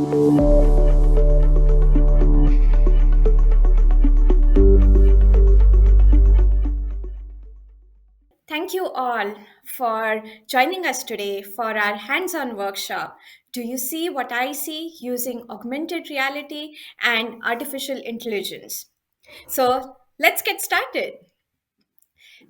Thank you all for joining us today for our hands on workshop. Do you see what I see using augmented reality and artificial intelligence? So let's get started.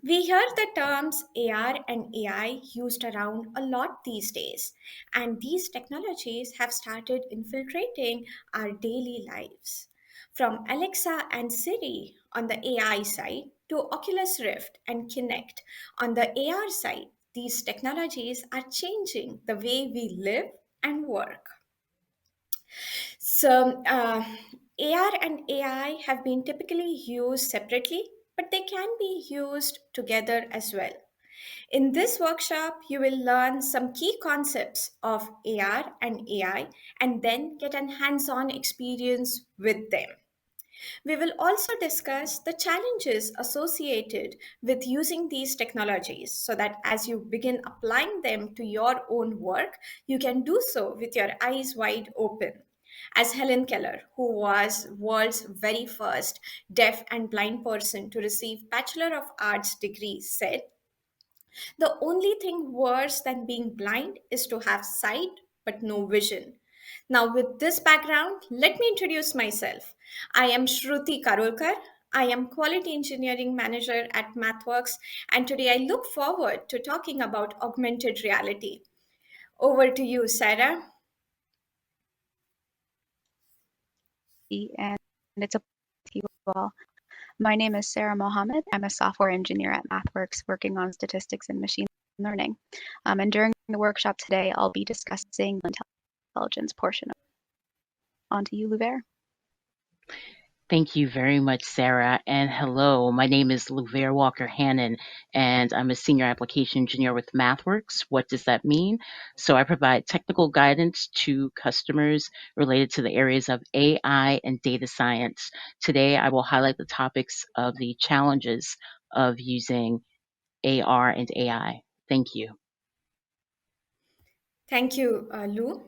We hear the terms AR and AI used around a lot these days, and these technologies have started infiltrating our daily lives. From Alexa and Siri on the AI side to Oculus Rift and Kinect on the AR side, these technologies are changing the way we live and work. So, AR and AI have been typically used separately, but they can be used together as well. In this workshop, you will learn some key concepts of AR and AI and then get an hands on experience with them. We will also discuss the challenges associated with using these technologies so that as you begin applying them to your own work, you can do so with your eyes wide open. As Helen Keller, who was world's very first deaf and blind person to receive Bachelor of Arts degree, said, the only thing worse than being blind is to have sight but no vision. Now, with this background, let me introduce myself. I am Shruti Karulkar. I am Quality Engineering Manager at Mathworks, and today I look forward to talking about augmented reality. Over to you, Sarah. And it's a you all. My name is Sara Mohamed. I'm a software engineer at Mathworks working on statistics and machine learning. And during the workshop today, I'll be discussing the intelligence portion. On to you, Louvere. Thank you very much, Sarah. And hello, my name is Louvere Walker-Hannon, and I'm a senior application engineer with Mathworks. What does that mean? So I provide technical guidance to customers related to the areas of AI and data science. Today, I will highlight the topics of the challenges of using AR and AI. Thank you. Thank you, Lou.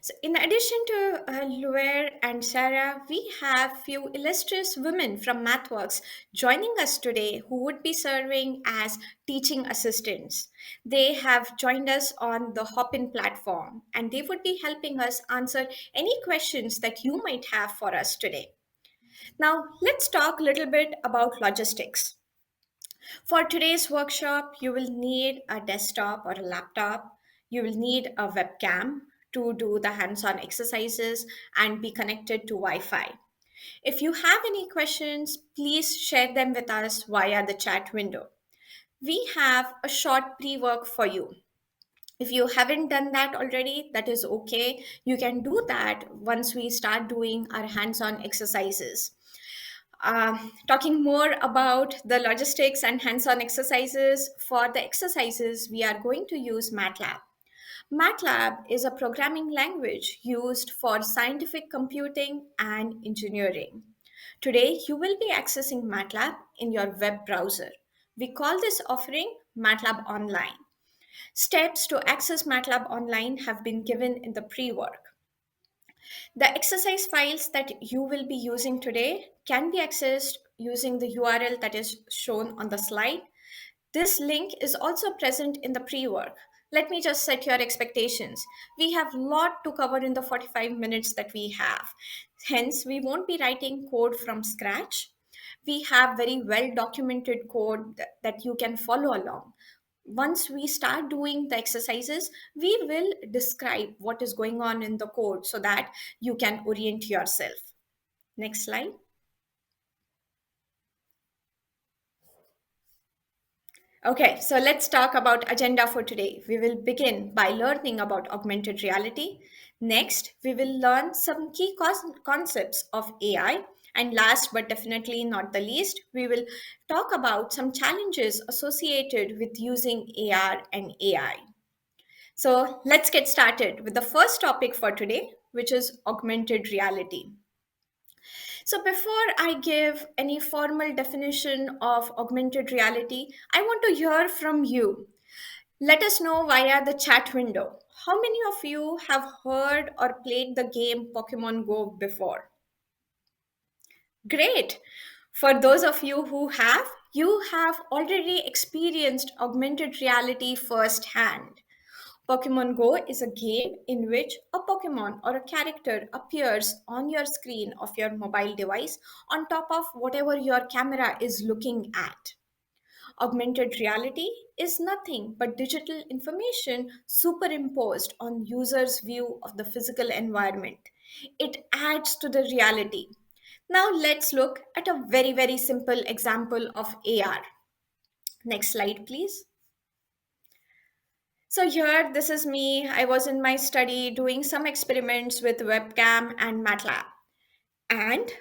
So, in addition to Luer and Sarah, we have few illustrious women from Mathworks joining us today who would be serving as teaching assistants. They have joined us on the Hopin platform and they would be helping us answer any questions that you might have for us today. Now, let's talk a little bit about logistics. For today's workshop, you will need a desktop or a laptop. You will need a webcam to do the hands on exercises and be connected to Wi Fi. If you have any questions, please share them with us via the chat window. We have a short pre work for you. If you haven't done that already, that is okay. You can do that once we start doing our hands on exercises. Talking more about the logistics and hands-on exercises, for the exercises, we are going to use MATLAB. MATLAB is a programming language used for scientific computing and engineering. Today, you will be accessing MATLAB in your web browser. We call this offering MATLAB Online. Steps to access MATLAB Online have been given in the pre-work. The exercise files that you will be using today can be accessed using the URL that is shown on the slide. This link is also present in the pre-work. Let me just set your expectations. We have a lot to cover in the 45 minutes that we have. Hence, we won't be writing code from scratch. We have very well documented code that you can follow along. Once we start doing the exercises, we will describe what is going on in the code so that you can orient yourself. Next slide. Okay, so let's talk about agenda for today. We will begin by learning about augmented reality. Next, we will learn some key concepts of AI. And last but definitely not the least, we will talk about some challenges associated with using AR and AI. So let's get started with the first topic for today, which is augmented reality. So before I give any formal definition of augmented reality, I want to hear from you. Let us know via the chat window. How many of you have heard or played the game Pokemon Go before? Great. For those of you have already experienced augmented reality firsthand. Pokemon Go is a game in which a Pokemon or a character appears on your screen of your mobile device on top of whatever your camera is looking at. Augmented reality is nothing but digital information superimposed on users' view of the physical environment. It adds to the reality. Now let's look at a very simple example of AR. Next slide, please. So here, this is me. I was in my study doing some experiments with webcam and MATLAB. And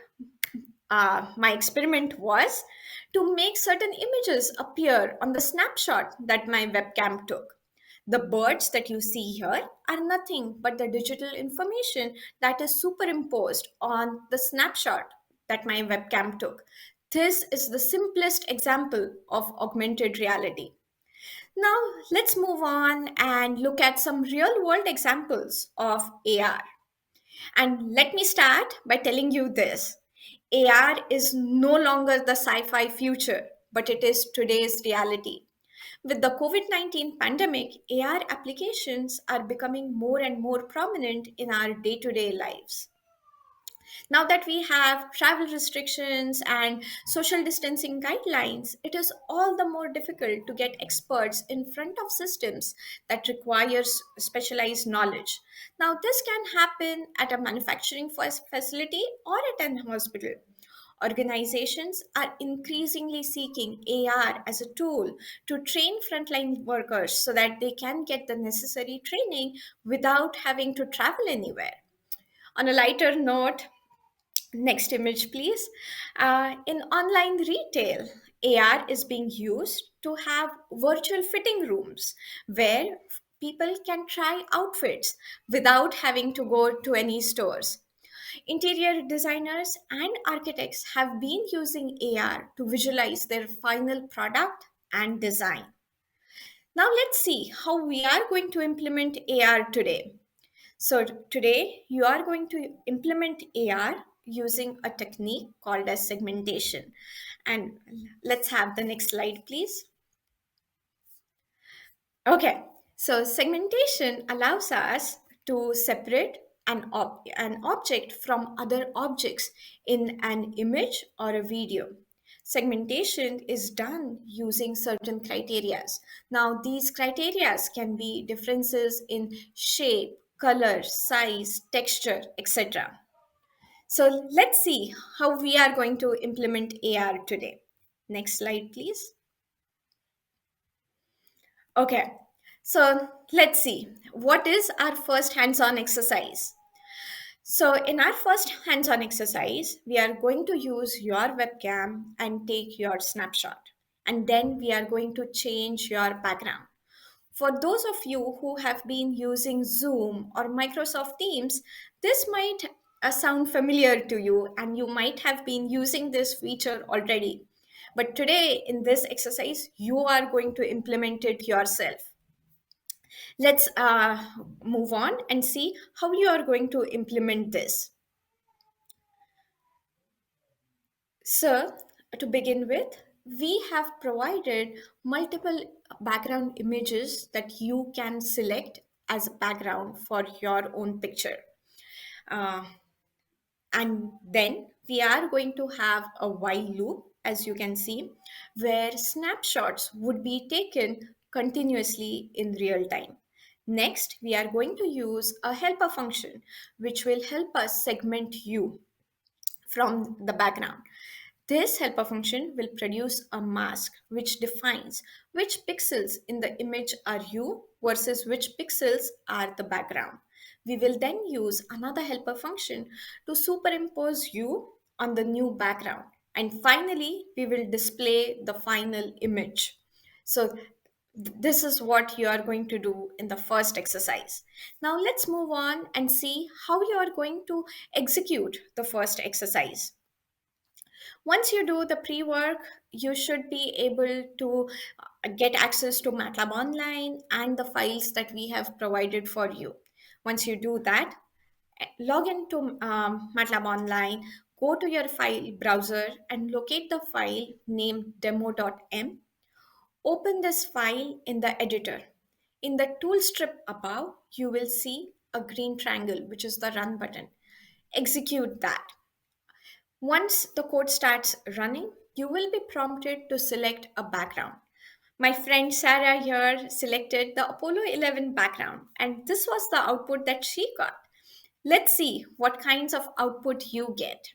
my experiment was to make certain images appear on the snapshot that my webcam took. The birds that you see here are nothing but the digital information that is superimposed on the snapshot that my webcam took. This is the simplest example of augmented reality. Now, let's move on and look at some real world examples of AR. And let me start by telling you this: AR is no longer the sci fi future, but it is today's reality. With the COVID 19 pandemic, AR applications are becoming more and more prominent in our day to day lives. Now that we have travel restrictions and social distancing guidelines, it is all the more difficult to get experts in front of systems that requires specialized knowledge. Now, this can happen at a manufacturing facility or at an hospital. Organizations are increasingly seeking AR as a tool to train frontline workers so that they can get the necessary training without having to travel anywhere. On a lighter note, next image, please. In online retail, AR is being used to have virtual fitting rooms where people can try outfits without having to go to any stores. Interior designers and architects have been using AR to visualize their final product and design. Now, let's see how we are going to implement AR today. So today you are going to implement AR using a technique called as segmentation. And let's have the next slide, please. Okay, so segmentation allows us to separate an object from other objects in an image or a video. Segmentation is done using certain criterias. Now, these criterias can be differences in shape, color, size, texture, etc. So let's see how we are going to implement AR today. Next slide, please. Okay, so let's see. What is our first hands on exercise? So, in our first hands on exercise, we are going to use your webcam and take your snapshot. And then we are going to change your background. For those of you who have been using Zoom or Microsoft Teams, this might sound familiar to you and you might have been using this feature already. But today, in this exercise, you are going to implement it yourself. Let's move on and see how you are going to implement this. So, to begin with, we have provided multiple background images that you can select as a background for your own picture. Uh, and then we are going to have a while loop, as you can see, where snapshots would be taken continuously in real time. Next, we are going to use a helper function, which will help us segment you from the background. This helper function will produce a mask which defines which pixels in the image are you versus which pixels are the background. We will then use another helper function to superimpose you on the new background. And finally, we will display the final image. So this is what you are going to do in the first exercise. Now let's move on and see how you are going to execute the first exercise. Once you do the pre-work, you should be able to get access to MATLAB Online and the files that we have provided for you. Once you do that, log into MATLAB Online, go to your file browser and locate the file named demo.m. Open this file in the editor. In the tool strip above, you will see a green triangle, which is the run button. Execute that. Once the code starts running, you will be prompted to select a background. My friend Sara here selected the Apollo 11 background, and this was the output that she got. Let's see what kinds of output you get.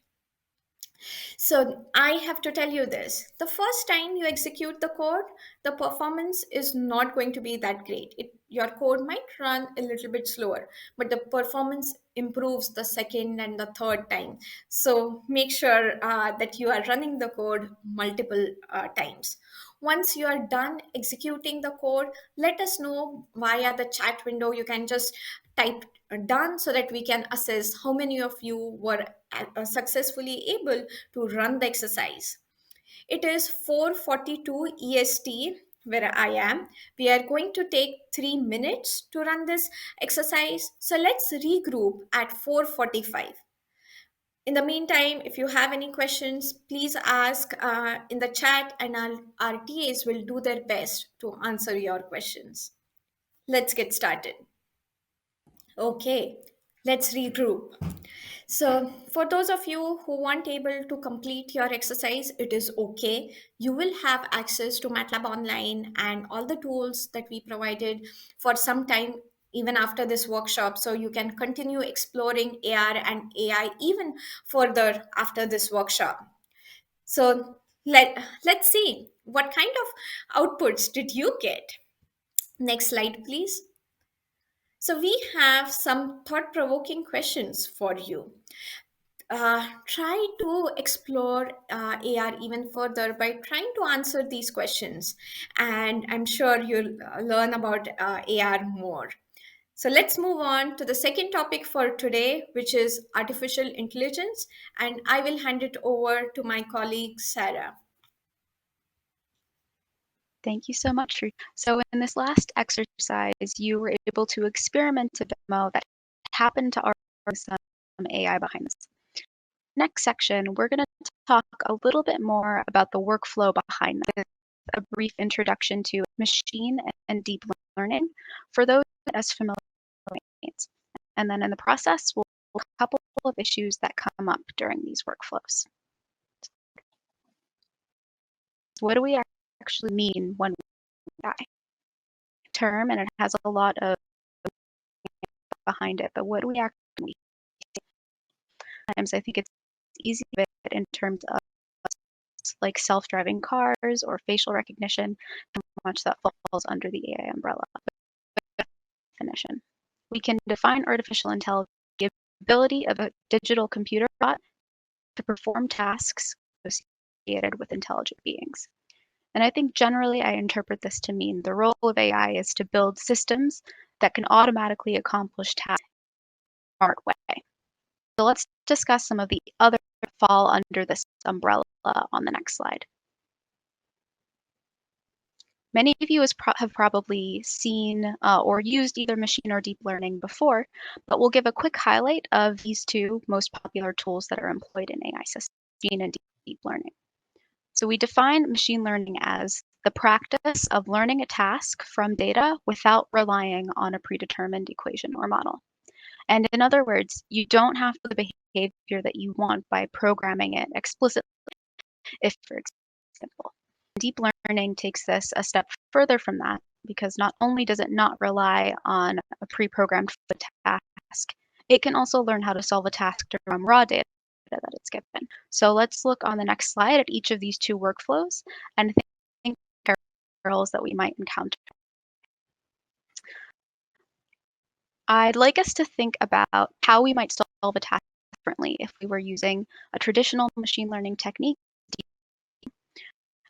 So I have to tell you this. The first time you execute the code, the performance is not going to be that great. Your code might run a little bit slower, but the performance improves the second and the third time. So make sure that you are running the code multiple times. Once you are done executing the code, let us know via the chat window. You can just type done so that we can assess how many of you were successfully able to run the exercise. It is 4:42 EST where I am. We are going to take 3 minutes to run this exercise. So let's regroup at 4:45. In the meantime, if you have any questions, please ask in the chat, and our TAs will do their best to answer your questions. Let's get started. Okay, let's regroup. So, for those of you who weren't able to complete your exercise, it is okay. You will have access to MATLAB Online and all the tools that we provided for some time, even after this workshop. So, you can continue exploring AR and AI even further after this workshop. So, let's see what kind of outputs did you get. Next slide, please. So, we have some thought provoking questions for you. Try to explore AR even further by trying to answer these questions, and I'm sure you'll learn about AR more. So, let's move on to the second topic for today, which is artificial intelligence, and I will hand it over to my colleague Sarah. Thank you so much. So in this last exercise, you were able to experiment a demo that happened to already some AI behind this. Next section, we're going to talk a little bit more about the workflow behind that, a brief introduction to machine and deep learning for those as familiar with it. And then in the process, we'll have a couple of issues that come up during these workflows. What do we actually mean when we AI term, and it has a lot of behind it, but what do we actually times I think it's easy in terms of like self-driving cars or facial recognition, how much that falls under the AI umbrella. Definition. We can define artificial intelligence as the ability of a digital computer bot to perform tasks associated with intelligent beings. And I think generally I interpret this to mean the role of AI is to build systems that can automatically accomplish tasks in a smart way. So let's discuss some of the other that fall under this umbrella on the next slide. Many of you have probably seen or used either machine or deep learning before, but we'll give a quick highlight of these two most popular tools that are employed in AI systems, machine and deep learning. So we define machine learning as the practice of learning a task from data without relying on a predetermined equation or model. And in other words, you don't have the behavior that you want by programming it explicitly. If, for example, deep learning takes this a step further from that, because not only does it not rely on a pre-programmed task, it can also learn how to solve a task from raw data that it's given. So let's look on the next slide at each of these two workflows and think parallels that we might encounter. I'd like us to think about how we might solve a task differently if we were using a traditional machine learning technique.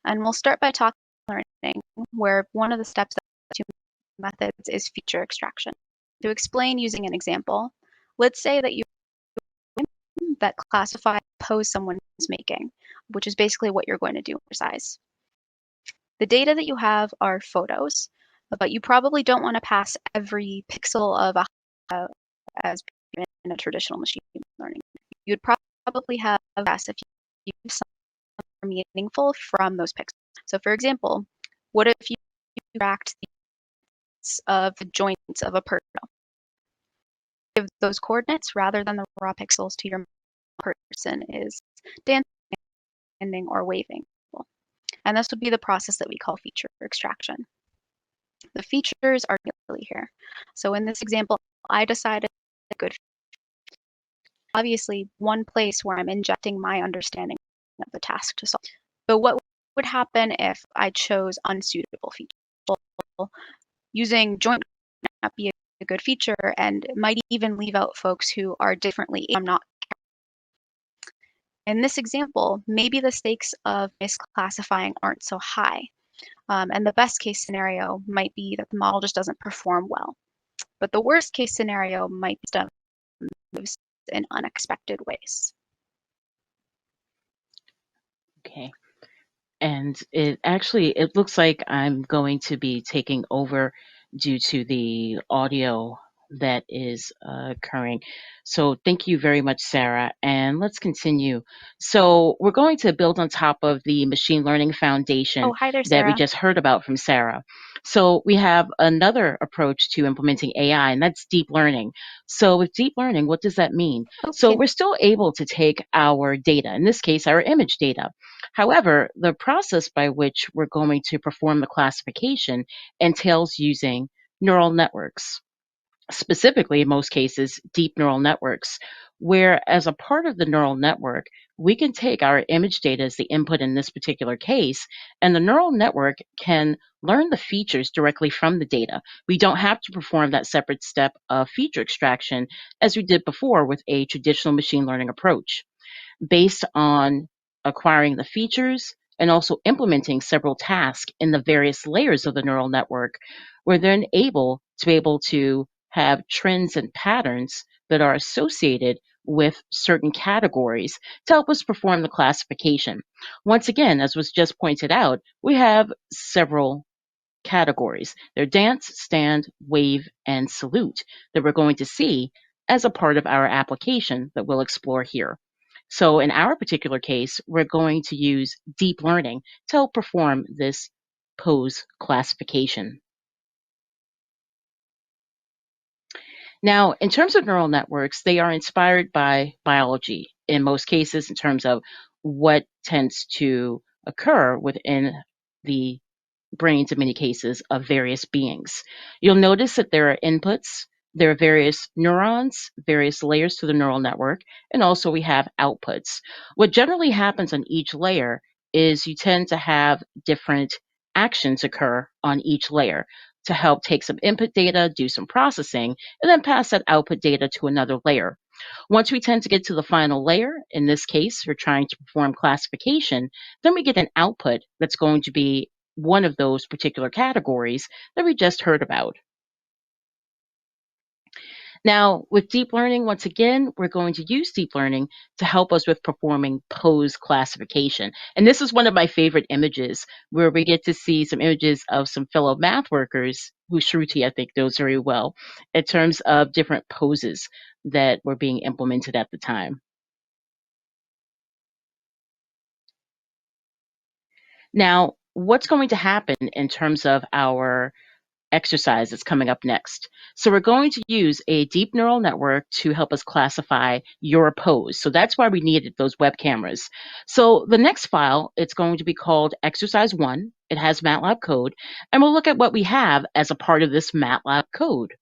And we'll start by talking about learning, where one of the steps of the two methods is feature extraction. To explain using an example, let's say that you that classify pose someone's making, which is basically what you're going to do in exercise. The data that you have are photos, but you probably don't want to pass every pixel of as in a traditional machine learning. You'd probably have less if you something meaningful from those pixels. So for example, what if you tracked the joints of a person? Give those coordinates rather than the raw pixels to your person is dancing or waving. And this would be the process that we call feature extraction. The features are really here. So in this example, I decided good. Obviously, one place where I'm injecting my understanding of the task to solve. But what would happen if I chose unsuitable features? Using joint would not be a good feature and might even leave out folks who are differently. I'm not. In this example, maybe the stakes of misclassifying aren't so high. And the best case scenario might be that the model just doesn't perform well. But the worst case scenario might be stuff moves in unexpected ways. Okay. And it looks like I'm going to be taking over due to the audio that is occurring. So thank you very much, Sarah. And let's continue. So we're going to build on top of the machine learning foundation Oh, hi there, that we Sarah. just heard about from Sarah. So we have another approach to implementing AI, and that's deep learning. So with deep learning, what does that mean? So Okay. we're still able to take our data, in this case, our image data. However, the process by which we're going to perform the classification entails using neural networks, specifically, in most cases, deep neural networks, where as a part of the neural network, we can take our image data as the input in this particular case, and the neural network can learn the features directly from the data. We don't have to perform that separate step of feature extraction as we did before with a traditional machine learning approach. Based on acquiring the features and also implementing several tasks in the various layers of the neural network, we're then able to have trends and patterns that are associated with certain categories to help us perform the classification. Once again, as was just pointed out, we have several categories. They're dance, stand, wave, and salute that we're going to see as a part of our application that we'll explore here. So in our particular case, we're going to use deep learning to help perform this pose classification. Now, in terms of neural networks, they are inspired by biology in most cases in terms of what tends to occur within the brains in many cases of various beings. You'll notice that there are inputs, there are various neurons, various layers to the neural network, and also we have outputs. What generally happens on each layer is you tend to have different actions occur on each layer to help take some input data, do some processing, and then pass that output data to another layer. Once we tend to get to the final layer, in this case, we're trying to perform classification, then we get an output that's going to be one of those particular categories that we just heard about. Now, with deep learning, once again, we're going to use deep learning to help us with performing pose classification. And this is one of my favorite images where we get to see some images of some fellow math workers who Shruti, I think, knows very well in terms of different poses that were being implemented at the time. Now, what's going to happen in terms of our exercise that's coming up next? So we're going to use a deep neural network to help us classify your pose. So that's why we needed those web cameras. So the next file, it's going to be called exercise 1. It has MATLAB code, and we'll look at what we have as a part of this MATLAB code.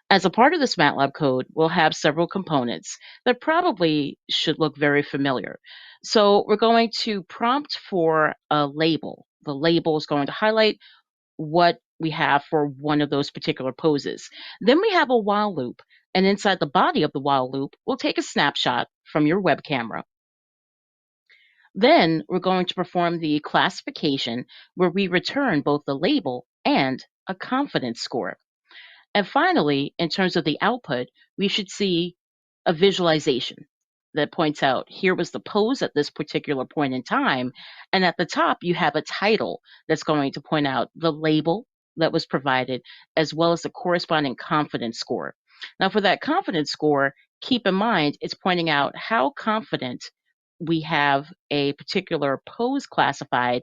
As a part of this MATLAB code, we'll have several components that probably should look very familiar. So we're going to prompt for a label. The label is going to highlight what we have for one of those particular poses. Then we have a while loop, and inside the body of the while loop, we'll take a snapshot from your web camera. Then we're going to perform the classification where we return both the label and a confidence score. And finally, in terms of the output, we should see a visualization. that points out here was the pose at this particular point in time. And at the top, you have a title that's going to point out the label that was provided, as well as the corresponding confidence score. Now, for that confidence score, keep in mind it's pointing out how confident we have a particular pose classified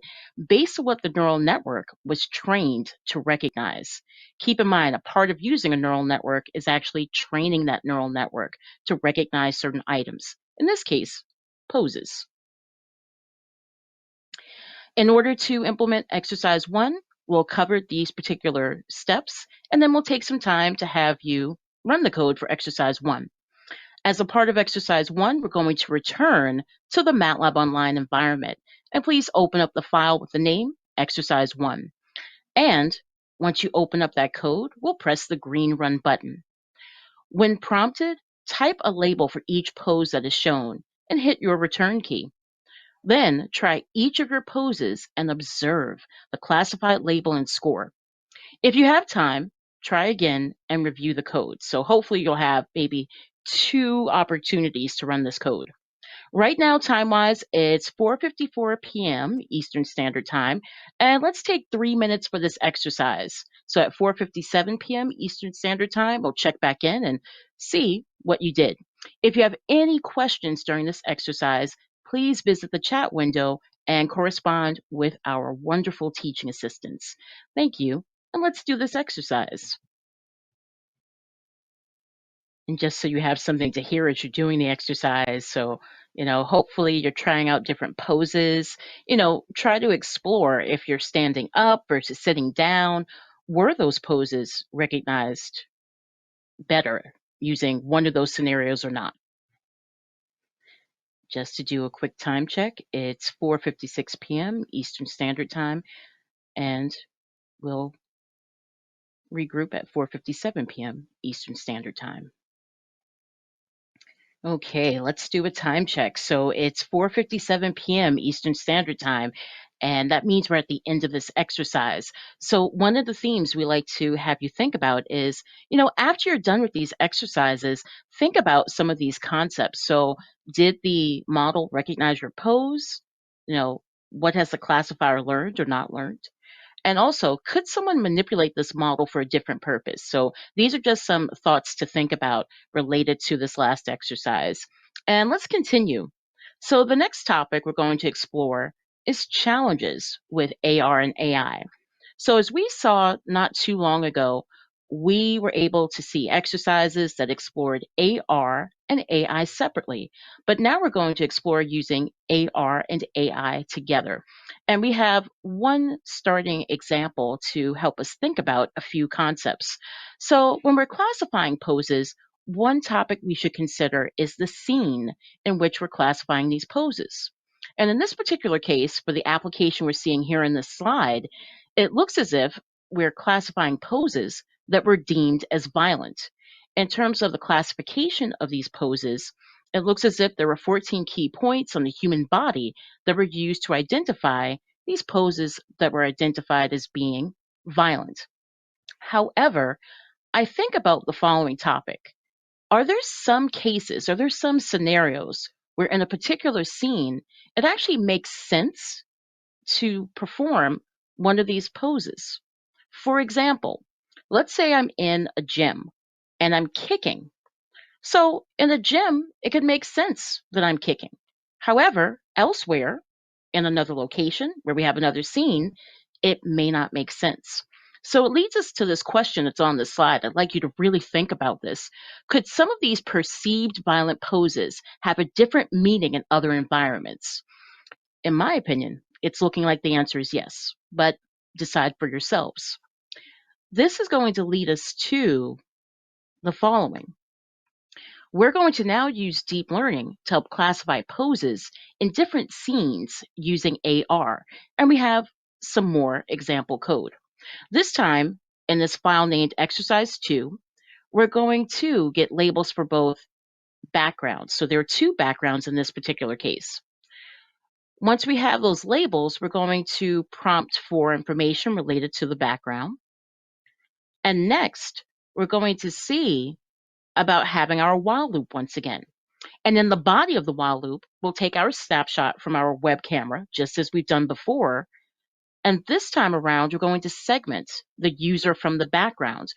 based on what the neural network was trained to recognize. Keep in mind, a part of using a neural network is actually training that neural network to recognize certain items. In this case, poses. In order to implement exercise 1, we'll cover these particular steps, and then we'll take some time to have you run the code for exercise 1. As a part of exercise 1, we're going to return to the MATLAB Online environment. And please open up the file with the name exercise 1. And once you open up that code, we'll press the green Run button. When prompted, type a label for each pose that is shown and hit your return key. Then try each of your poses and observe the classified label and score. If you have time, try again and review the code. So hopefully you'll have maybe 2 opportunities to run this code. Right now, time-wise, it's 4:54 p.m. Eastern Standard Time, and let's take 3 minutes for this exercise. So at 4:57 p.m. Eastern Standard Time, we'll check back in and see what you did. If you have any questions during this exercise, please visit the chat window and correspond with our wonderful teaching assistants. Thank you, and let's do this exercise. And just so you have something to hear as you're doing the exercise. So, hopefully you're trying out different poses. Try to explore if you're standing up versus sitting down. Were those poses recognized better using one of those scenarios or not? Just to do a quick time check, it's 4:56 p.m. Eastern Standard Time, and we'll regroup at 4:57 p.m. Eastern Standard Time. Okay, let's do a time check. So it's 4:57 p.m. Eastern Standard Time, and that means we're at the end of this exercise. So one of the themes we like to have you think about is, after you're done with these exercises, think about some of these concepts. So did the model recognize your pose? What has the classifier learned or not learned? And also, could someone manipulate this model for a different purpose? So these are just some thoughts to think about related to this last exercise. And let's continue. So the next topic we're going to explore is challenges with AR and AI. So as we saw not too long ago, we were able to see exercises that explored AR and AI separately. But now we're going to explore using AR and AI together. And we have one starting example to help us think about a few concepts. So when we're classifying poses, one topic we should consider is the scene in which we're classifying these poses. And in this particular case, for the application we're seeing here in this slide, it looks as if we're classifying poses that were deemed as violent. In terms of the classification of these poses, it looks as if there were 14 key points on the human body that were used to identify these poses that were identified as being violent. However, I think about the following topic. Are there some cases, are there some scenarios where in a particular scene, it actually makes sense to perform one of these poses? For example, let's say I'm in a gym and I'm kicking. So in a gym, it could make sense that I'm kicking. However, elsewhere, in another location where we have another scene, it may not make sense. So it leads us to this question that's on the slide. I'd like you to really think about this. Could some of these perceived violent poses have a different meaning in other environments? In my opinion, it's looking like the answer is yes, but decide for yourselves. This is going to lead us to the following. We're going to now use deep learning to help classify poses in different scenes using AR, and we have some more example code. This time, in this file named exercise 2, we're going to get labels for both backgrounds. So there are 2 backgrounds in this particular case. Once we have those labels, we're going to prompt for information related to the background. And next, we're going to see about having our while loop once again. And in the body of the while loop, we'll take our snapshot from our web camera, just as we've done before. And this time around, we're going to segment the user from the background.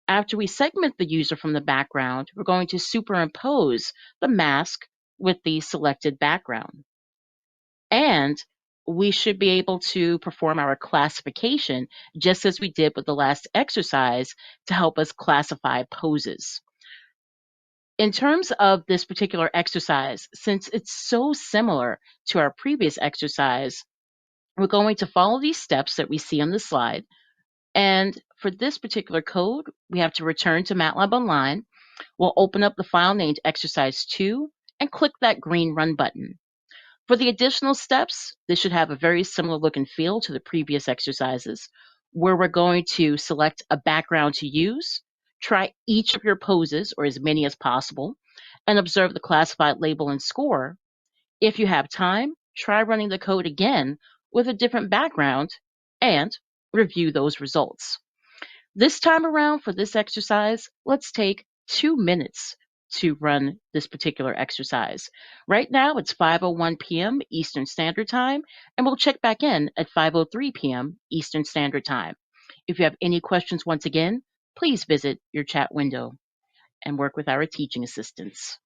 After we segment the user from the background, we're going to superimpose the mask with the selected background. And we should be able to perform our classification just as we did with the last exercise to help us classify poses. In terms of this particular exercise, since it's so similar to our previous exercise, we're going to follow these steps that we see on the slide. And for this particular code, we have to return to MATLAB Online. We'll open up the file named Exercise 2 and click that green Run button. For the additional steps, this should have a very similar look and feel to the previous exercises, where we're going to select a background to use, try each of your poses, or as many as possible, and observe the classified label and score. If you have time, try running the code again with a different background and review those results. This time around for this exercise, let's take 2 minutes to run this particular exercise. Right now it's 5:01 p.m. Eastern Standard Time, and we'll check back in at 5:03 p.m. Eastern Standard Time. If you have any questions once again, please visit your chat window and work with our teaching assistants.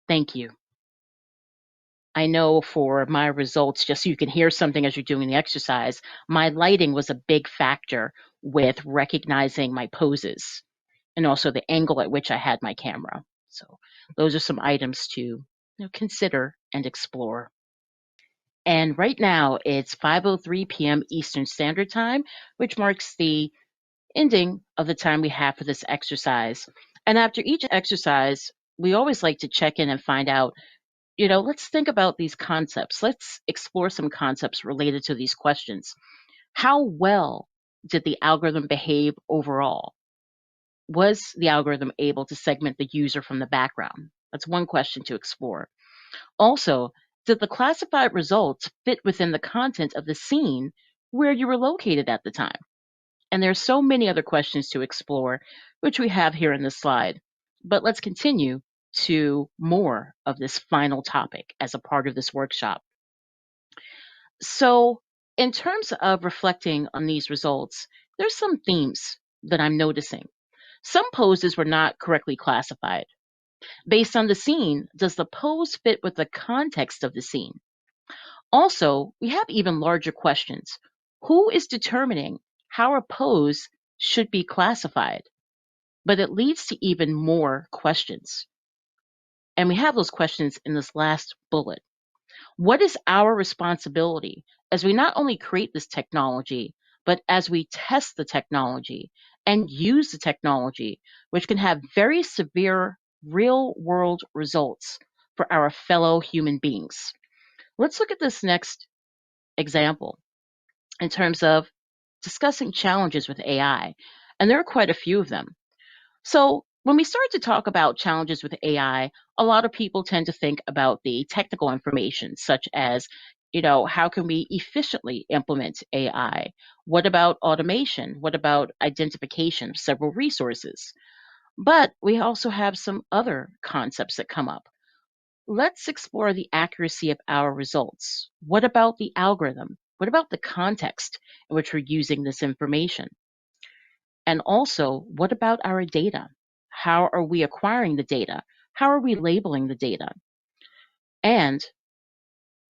Thank you. I know for my results, just so you can hear something as you're doing the exercise, my lighting was a big factor with recognizing my poses and also the angle at which I had my camera. So those are some items to consider and explore. And right now it's 5:03 p.m. Eastern Standard Time, which marks the ending of the time we have for this exercise. And after each exercise, we always like to check in and find out, let's think about these concepts. Let's explore some concepts related to these questions. How well did the algorithm behave overall? Was the algorithm able to segment the user from the background? That's one question to explore. Also, did the classified results fit within the content of the scene where you were located at the time? And there's so many other questions to explore, which we have here in the slide. But let's continue to more of this final topic as a part of this workshop. So, in terms of reflecting on these results, there's some themes that I'm noticing. Some poses were not correctly classified. Based on the scene, does the pose fit with the context of the scene? Also, we have even larger questions. Who is determining how a pose should be classified? But it leads to even more questions. And we have those questions in this last bullet. What is our responsibility as we not only create this technology, but as we test the technology and use the technology, which can have very severe real world results for our fellow human beings? Let's look at this next example in terms of discussing challenges with AI. And there are quite a few of them. So when we start to talk about challenges with AI, a lot of people tend to think about the technical information, such as, how can we efficiently implement AI? What about automation? What about identification of several resources? But we also have some other concepts that come up. Let's explore the accuracy of our results. What about the algorithm? What about the context in which we're using this information? And also, what about our data? How are we acquiring the data? How are we labeling the data? And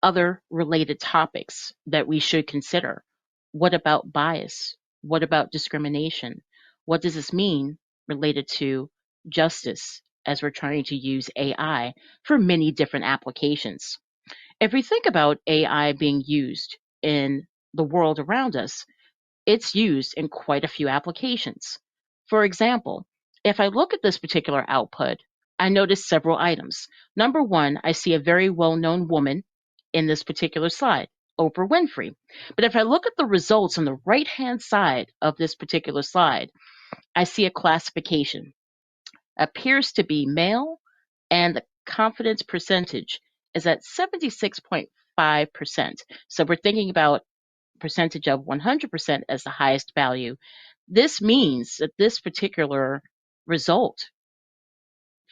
other related topics that we should consider. What about bias? What about discrimination? What does this mean related to justice as we're trying to use AI for many different applications? If we think about AI being used in the world around us, it's used in quite a few applications. For example, if I look at this particular output, I notice several items. Number one, I see a very well-known woman in this particular slide, Oprah Winfrey. But if I look at the results on the right-hand side of this particular slide, I see a classification. Appears to be male, and the confidence percentage is at 76.5%. So we're thinking about percentage of 100% as the highest value. This means that this particular result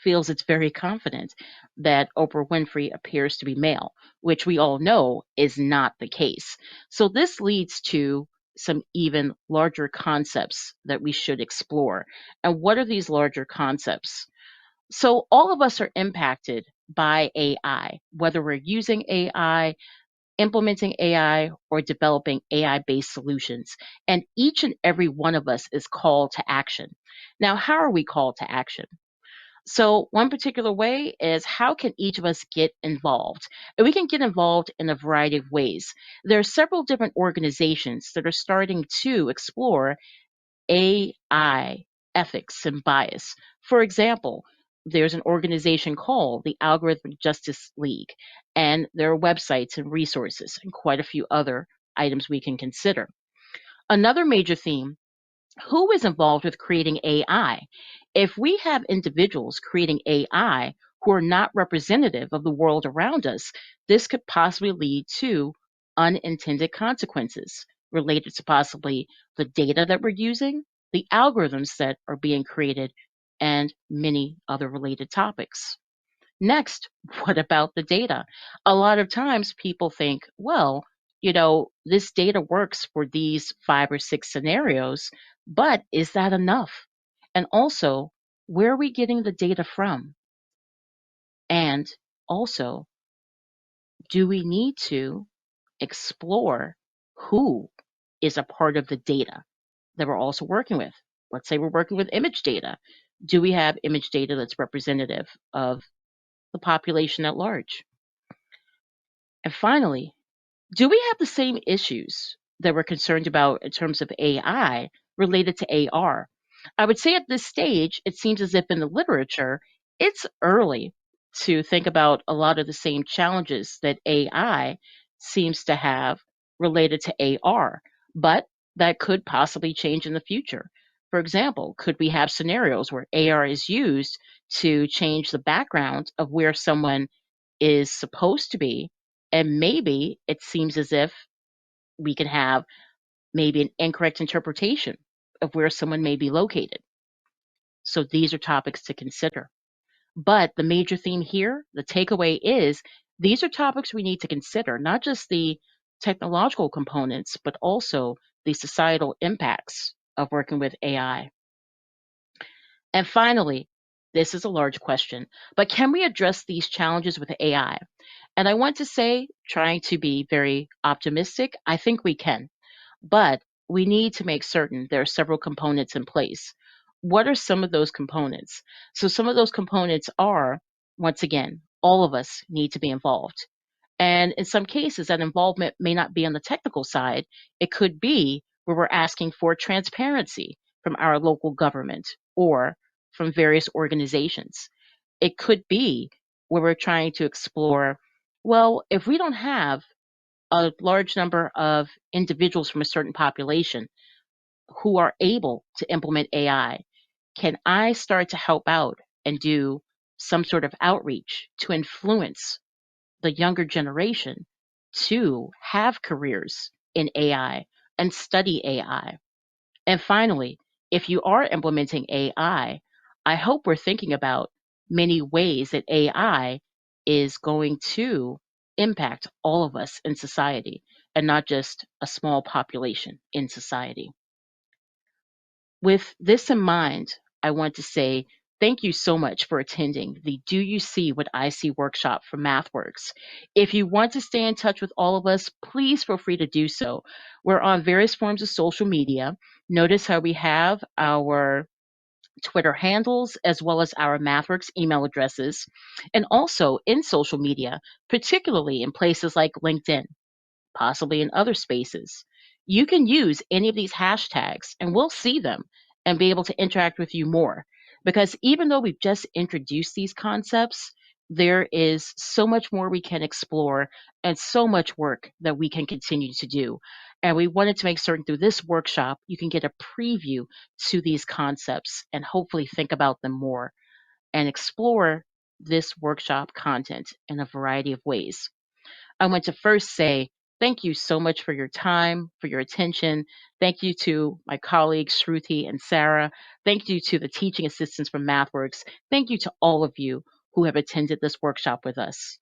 feels it's very confident that Oprah Winfrey appears to be male, which we all know is not the case. So this leads to some even larger concepts that we should explore. And what are these larger concepts? So all of us are impacted by AI, whether we're using AI, implementing AI, or developing AI based solutions. And each and every one of us is called to action. Now, how are we called to action? So, one particular way is how can each of us get involved? And we can get involved in a variety of ways. There are several different organizations that are starting to explore AI ethics and bias. For example, there's an organization called the Algorithmic Justice League, and there are websites and resources and quite a few other items we can consider. Another major theme: who is involved with creating AI? If we have individuals creating AI who are not representative of the world around us, this could possibly lead to unintended consequences related to possibly the data that we're using, the algorithms that are being created, and many other related topics. Next, what about the data? A lot of times people think, well, this data works for these 5 or 6 scenarios, but is that enough? And also, where are we getting the data from? And also, do we need to explore who is a part of the data that we're also working with? Let's say we're working with image data. Do we have image data that's representative of the population at large? And finally, do we have the same issues that we're concerned about in terms of AI related to AR? I would say at this stage, it seems as if in the literature, it's early to think about a lot of the same challenges that AI seems to have related to AR, but that could possibly change in the future. For example, could we have scenarios where AR is used to change the background of where someone is supposed to be? And maybe it seems as if we can have maybe an incorrect interpretation of where someone may be located. So these are topics to consider. But the major theme here, the takeaway is these are topics we need to consider, not just the technological components, but also the societal impacts of working with AI. And finally, this is a large question, but can we address these challenges with AI? And I want to say, trying to be very optimistic, I think we can. But we need to make certain there are several components in place. What are some of those components? So, some of those components are, once again, all of us need to be involved. And in some cases, that involvement may not be on the technical side. It could be where we're asking for transparency from our local government or from various organizations. It could be where we're trying to explore, well, if we don't have a large number of individuals from a certain population who are able to implement AI, can I start to help out and do some sort of outreach to influence the younger generation to have careers in AI and study AI? And finally, if you are implementing I hope we're thinking about many ways that AI is going to impact all of us in society and not just a small population in society. With this in mind, I want to say thank you so much for attending the Do You See What I See workshop from Mathworks. If you want to stay in touch with all of us, please feel free to do so. We're on various forms of social media. Notice how we have our Twitter handles as well as our Mathworks email addresses, and also in social media, particularly in places like LinkedIn, possibly in other spaces. You can use any of these hashtags and we'll see them and be able to interact with you more. Because even though we've just introduced these concepts, there is so much more we can explore and so much work that we can continue to do. And we wanted to make certain through this workshop, you can get a preview to these concepts and hopefully think about them more and explore this workshop content in a variety of ways. I want to first say Thank you so much for your time, for your attention. Thank you to my colleagues, Shruti and Sara. Thank you to the teaching assistants from Mathworks. Thank you to all of you who have attended this workshop with us.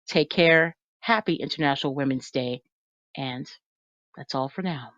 Take care. Happy International Women's Day. And that's all for now.